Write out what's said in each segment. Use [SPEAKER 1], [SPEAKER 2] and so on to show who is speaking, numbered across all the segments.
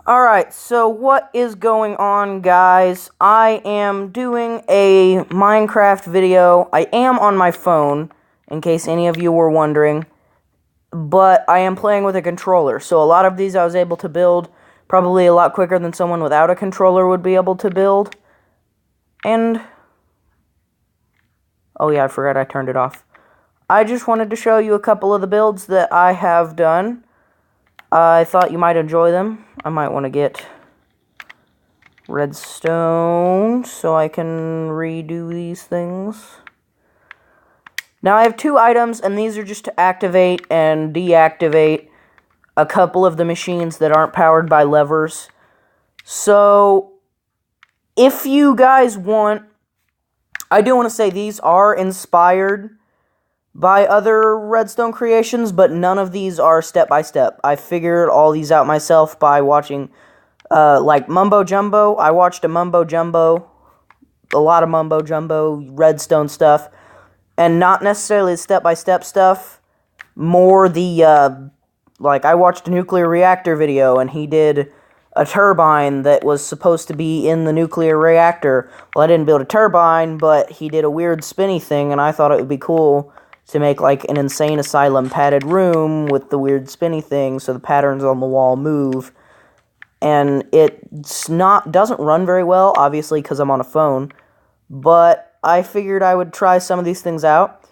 [SPEAKER 1] Alright, so what is going on, guys? I am doing a Minecraft video. I am on my phone, in case any of you were wondering, but I am playing with a controller. So a lot of these I was able to build probably a lot quicker than someone without a controller would be able to build. And oh yeah, I forgot I turned it off. I just wanted to show you a couple of the builds that I have done. I thought you might enjoy them. I might want to get redstone so I can redo these things. Now I have two items, and these are just to activate and deactivate a couple of the machines that aren't powered by levers. So if you guys want, I do want to say these are inspired by other redstone creations, but none of these are step-by-step. I figured all these out myself by watching, like, Mumbo Jumbo. I watched a Mumbo Jumbo, a lot of Mumbo Jumbo redstone stuff, and not necessarily the step-by-step stuff, more the, like, I watched a nuclear reactor video, and he did a turbine that was supposed to be in the nuclear reactor. Well, I didn't build a turbine, but he did a weird spinny thing, and I thought it would be cool to make, like, an insane asylum padded room with the weird spinny thing so the patterns on the wall move. And doesn't run very well, obviously, because I'm on a phone. But I figured I would try some of these things out.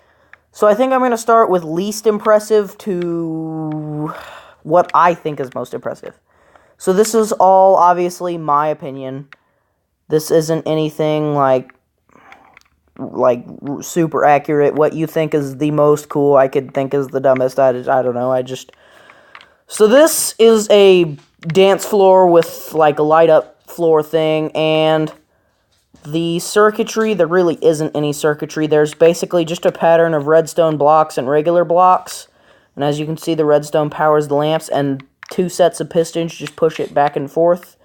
[SPEAKER 1] So I think I'm going to start with least impressive to what I think is most impressive. So this is all, obviously, my opinion. This isn't anything, like super accurate. What you think is the most cool, I could think is the dumbest. I don't know. So this is a dance floor with, like, a light up floor thing, and the circuitry, there really isn't any circuitry. There's basically just a pattern of redstone blocks and regular blocks, and as you can see, the redstone powers the lamps, and two sets of pistons just push it back and forth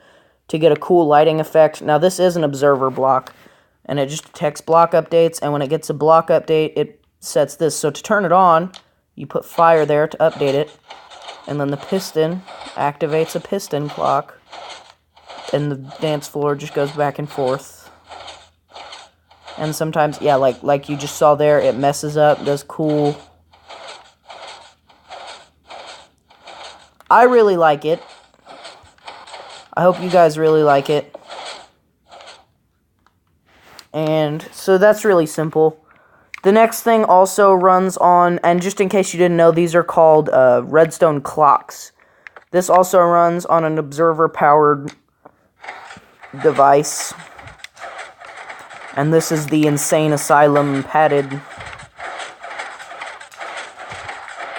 [SPEAKER 1] to get a cool lighting effect. Now this is an observer block, and it just detects block updates, and when it gets a block update, it sets this. So to turn it on, you put fire there to update it, and then the piston activates a piston clock, and the dance floor just goes back and forth. And sometimes, yeah, like you just saw there, it messes up, does cool. I really like it. I hope you guys really like it. And so that's really simple. The next thing also runs on, and just in case you didn't know, these are called redstone clocks. This also runs on an observer-powered device. And this is the insane asylum padded.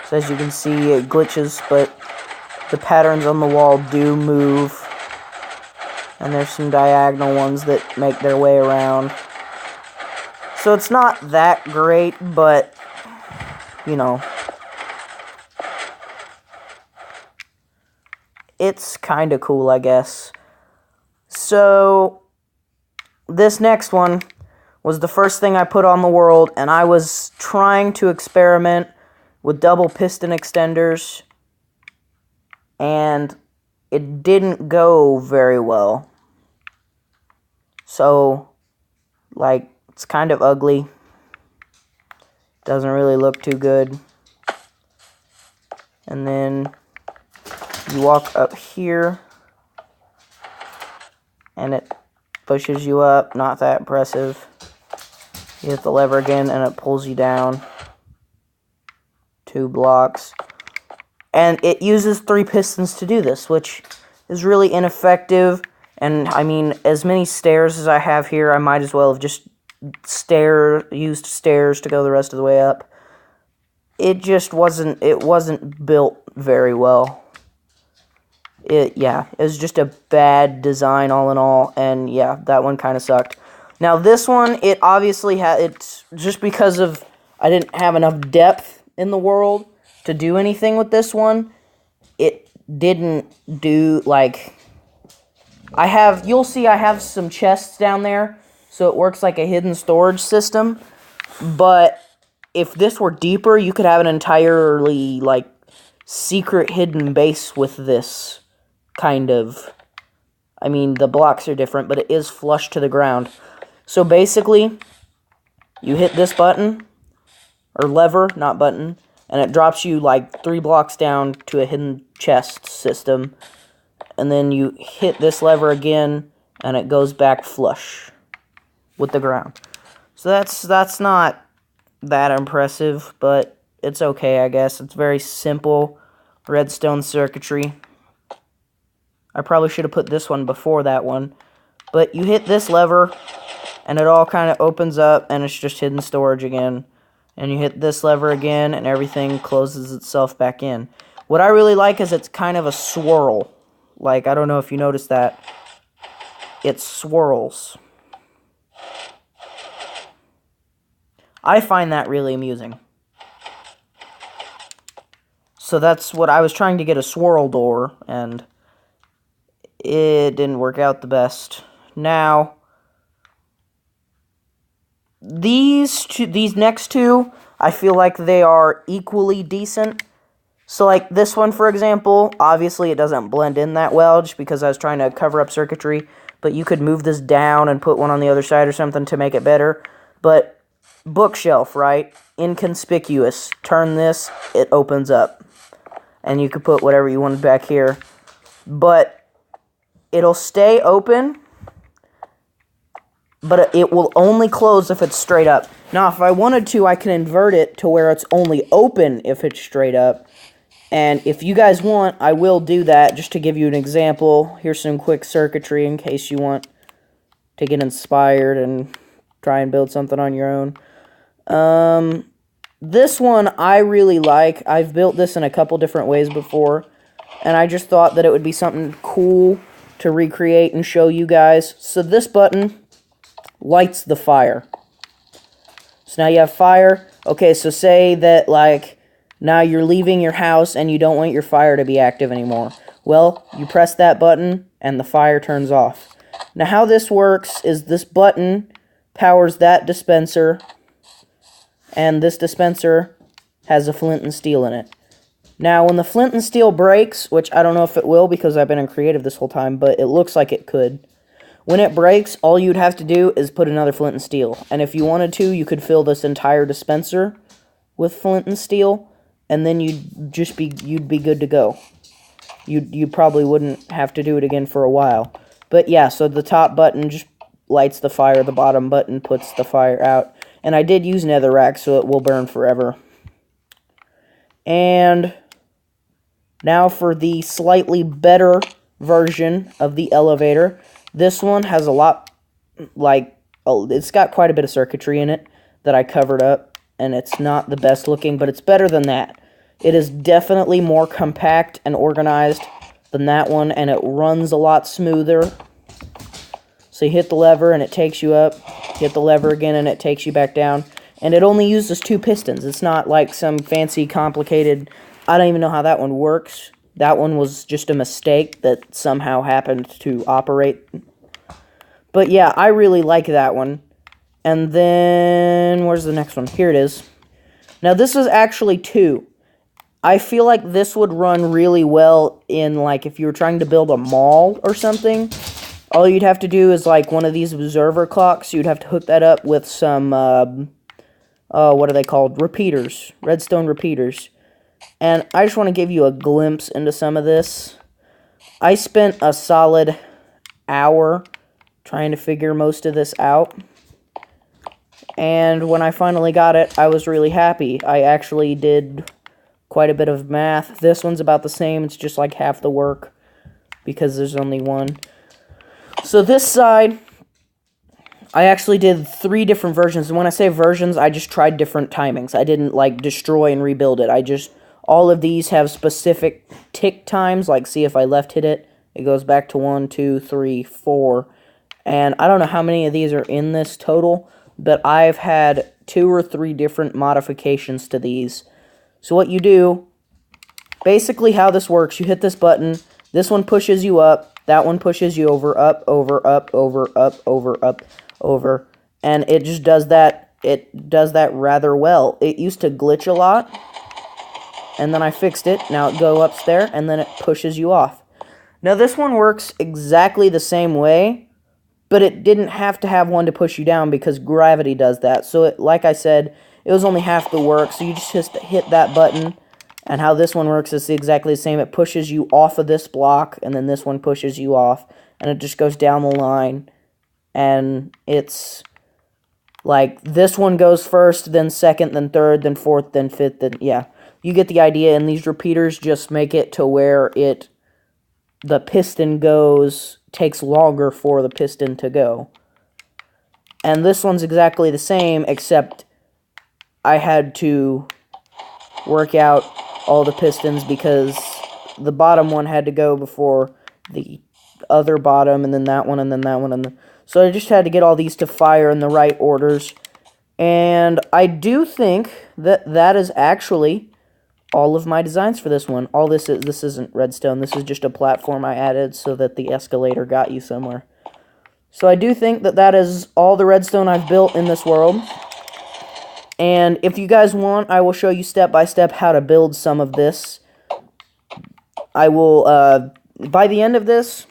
[SPEAKER 1] So as you can see, it glitches, but the patterns on the wall do move. And there's some diagonal ones that make their way around. So it's not that great, but, you know, it's kind of cool, I guess. So this next one was the first thing I put on the world, and I was trying to experiment with double piston extenders, and it didn't go very well. So, like, it's kind of ugly. Doesn't really look too good. And then you walk up here, and it pushes you up. Not that impressive. You hit the lever again, and it pulls you down 2 blocks. And it uses 3 pistons to do this, which is really ineffective. And, I mean, as many stairs as I have here, I might as well have just used stairs to go the rest of the way up. It just wasn't built very well. It was just a bad design all in all, and yeah, that one kind of sucked. Now this one, it obviously it's just because of I didn't have enough depth in the world to do anything with this one. It didn't do, like, you'll see I have some chests down there, so it works like a hidden storage system, but if this were deeper, you could have an entirely, like, secret hidden base with this kind of I mean, the blocks are different, but it is flush to the ground. So basically, you hit this button, or lever, not button, and it drops you like 3 blocks down to a hidden chest system. And then you hit this lever again, and it goes back flush with the ground. So that's not that impressive, but it's okay, I guess. It's very simple redstone circuitry. I probably should have put this one before that one. But you hit this lever, and it all kind of opens up, and it's just hidden storage again. And you hit this lever again, and everything closes itself back in. What I really like is it's kind of a swirl. Like, I don't know if you noticed that. It swirls. I find that really amusing. So that's what I was trying to get, a swirl door, and it didn't work out the best. Now, these next two, I feel like they are equally decent. So like this one, for example, obviously it doesn't blend in that well just because I was trying to cover up circuitry, but you could move this down and put one on the other side or something to make it better. But bookshelf, right? Inconspicuous. Turn this, it opens up. And you could put whatever you wanted back here. But it'll stay open, but it will only close if it's straight up. Now, if I wanted to, I can invert it to where it's only open if it's straight up. And if you guys want, I will do that just to give you an example. Here's some quick circuitry in case you want to get inspired and try and build something on your own. This one I really like. I've built this in a couple different ways before, and I just thought that it would be something cool to recreate and show you guys. So this button lights the fire. So now you have fire. Okay, so say that, like, now you're leaving your house and you don't want your fire to be active anymore. Well, you press that button and the fire turns off. Now how this works is this button powers that dispenser, and this dispenser has a flint and steel in it. Now when the flint and steel breaks, which I don't know if it will because I've been in creative this whole time, but it looks like it could. When it breaks, all you'd have to do is put another flint and steel. And if you wanted to, you could fill this entire dispenser with flint and steel, and then you'd be good to go. You probably wouldn't have to do it again for a while. But yeah, so the top button just lights the fire, the bottom button puts the fire out. And I did use netherrack, so it will burn forever. And now for the slightly better version of the elevator. This one has a lot, like, it's got quite a bit of circuitry in it that I covered up. And it's not the best looking, but it's better than that. It is definitely more compact and organized than that one, and it runs a lot smoother. So you hit the lever and it takes you up, hit the lever again and it takes you back down, and it only uses 2 pistons. It's not like some fancy, complicated, I don't even know how that one works. That one was just a mistake that somehow happened to operate. But yeah, I really like that one. And then, where's the next one? Here it is. Now this is actually 2. I feel like this would run really well in, like, if you were trying to build a mall or something. All you'd have to do is, like, one of these observer clocks. You'd have to hook that up with some, what are they called? Repeaters. Redstone repeaters. And I just want to give you a glimpse into some of this. I spent a solid hour trying to figure most of this out. And when I finally got it, I was really happy. I actually did quite a bit of math. This one's about the same. It's just like half the work because there's only one. So this side, I actually did 3 different versions. And when I say versions, I just tried different timings. I didn't, like, destroy and rebuild it. All of these have specific tick times. Like, see, if I left hit it, it goes back to 1, 2, 3, 4. And I don't know how many of these are in this total, but I've had 2 or 3 different modifications to these. So what you do, basically how this works, you hit this button, this one pushes you up, that one pushes you over, up, over, up, over, up, over, up, over, and it just does that. It does that rather well. It used to glitch a lot, and then I fixed it. Now it goes up there, and then it pushes you off. Now this one works exactly the same way, but it didn't have to have one to push you down because gravity does that. So like I said, it was only half the work, so you just hit that button. And how this one works is exactly the same. It pushes you off of this block, and then this one pushes you off, and it just goes down the line. And it's like this one goes first, then second, then third, then fourth, then fifth, then yeah. You get the idea, and these repeaters just make it to where the piston takes longer for the piston to go. And this one's exactly the same, except I had to work out all the pistons because the bottom one had to go before the other bottom, and then that one, and then that one, and so I just had to get all these to fire in the right orders. And I do think that is actually all of my designs for this one. All this isn't redstone. This is just a platform I added so that the escalator got you somewhere. So I do think that is all the redstone I've built in this world. And if you guys want, I will show you step by step how to build some of this. I will, by the end of this,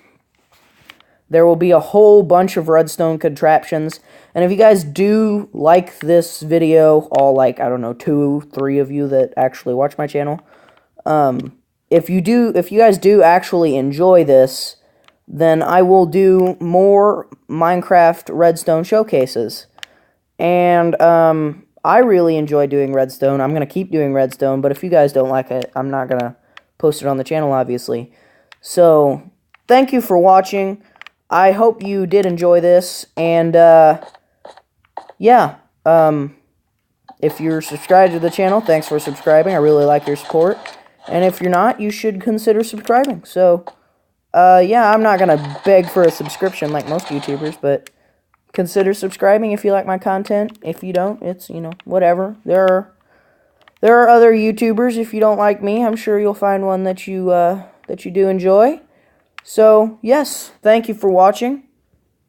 [SPEAKER 1] there will be a whole bunch of redstone contraptions. And if you guys do like this video, all like, I don't know, 2, 3 of you that actually watch my channel, if you guys do actually enjoy this, then I will do more Minecraft redstone showcases. And, I really enjoy doing redstone. I'm going to keep doing redstone, but if you guys don't like it, I'm not going to post it on the channel, obviously. So, thank you for watching. I hope you did enjoy this, and, yeah, if you're subscribed to the channel, thanks for subscribing. I really like your support. And if you're not, you should consider subscribing. So, yeah, I'm not going to beg for a subscription like most YouTubers, but consider subscribing if you like my content. If you don't, it's, you know, whatever. There are other YouTubers. If you don't like me, I'm sure you'll find one that you do enjoy. So, yes, thank you for watching,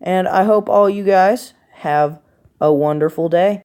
[SPEAKER 1] and I hope all you guys have a wonderful day.